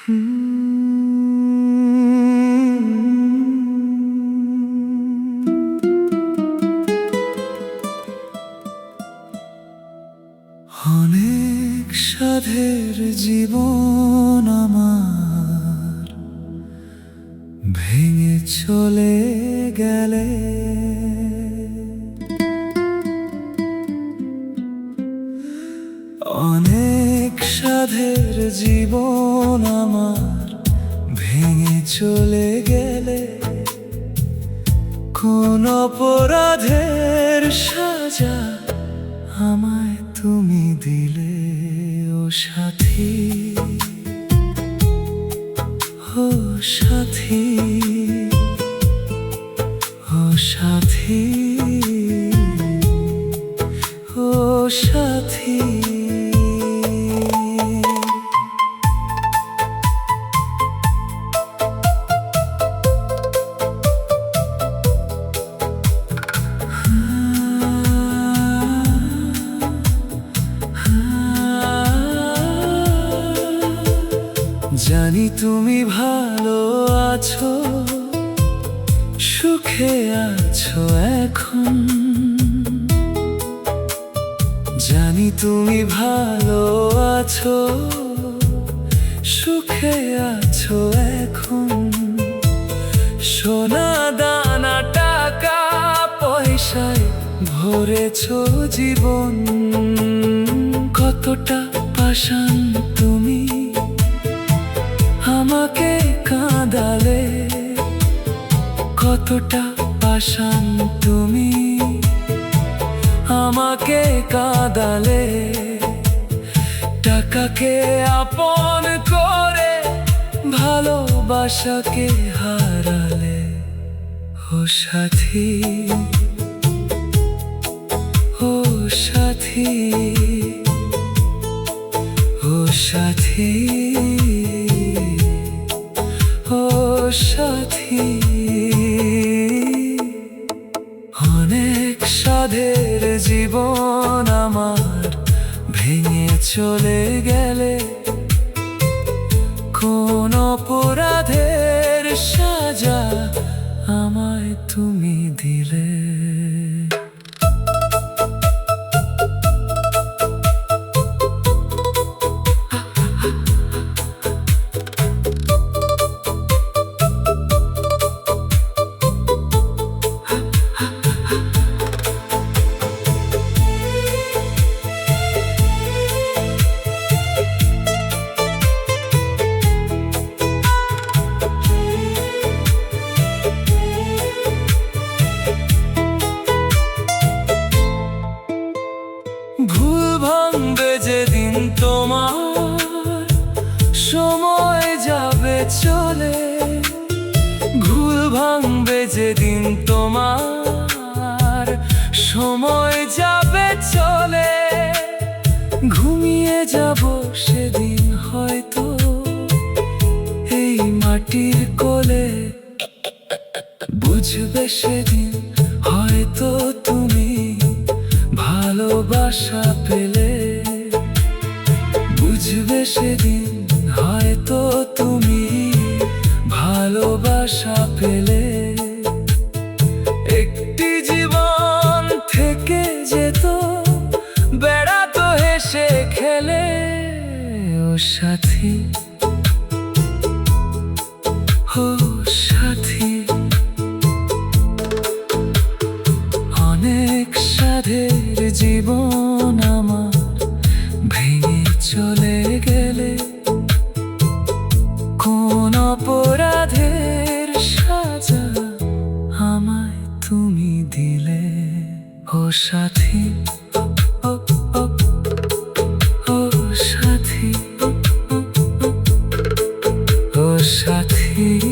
অনেক সাধের জীবন আমার ভেঙে চলে গেলে, অনেক সাধের জীবন আমার ভেঙে চলে গেলে, কোন অপরাধের সাজা আমায় তুমি দিলে। ও সাথী, ও সাথী, ও সাথী, ও সাথী। জানি তুমি ভালো আছো, সুখে আছো এখন। জানি তুমি ভালো আছো, সুখে আছো এখন। সোনা দানা টাকা পয়সায় ভরেছো জীবন। কতটা পাষাণ তুমি আমাকে কাঁদালে, কতটা পাষাণ তুমি আমাকে কাঁদালে। টাকাকে আপন করে ভালোবাসাকে হারালে। ও সাথী, ও সাথী, ও সাথী, ও সাথী। অনেক সাধের জীবন আমার ভেঙে চলে গেলে, কোন অপরাধের সাজা আমায় তুমি দিলে। ভুল ভাঙবে যেদিন তোমার, সময় যাবে চলে। ভুল ভাঙবে যেদিন তোমার, সময় যাবে চলে। ঘুমিয়ে যাব সেদিন হয়তো এই মাটির কোলে। বুঝবে সেদিন হয়তো তুমি ভালোবাসা পেলে। বুঝবে সেদিন হয়তো তুমি ভালোবাসা পেলে। একটি জীবন থেকে যেত বেড়াতো হেসে খেলে। ও সাথী, ও সাথী। অনেক সাধের জীবন আমার ভেঙে চলে গেলে, কোন অপরাধের সাজা আমায় তুমি দিলে। ও সাথী, ও ও ও সাথী, ও সাথী।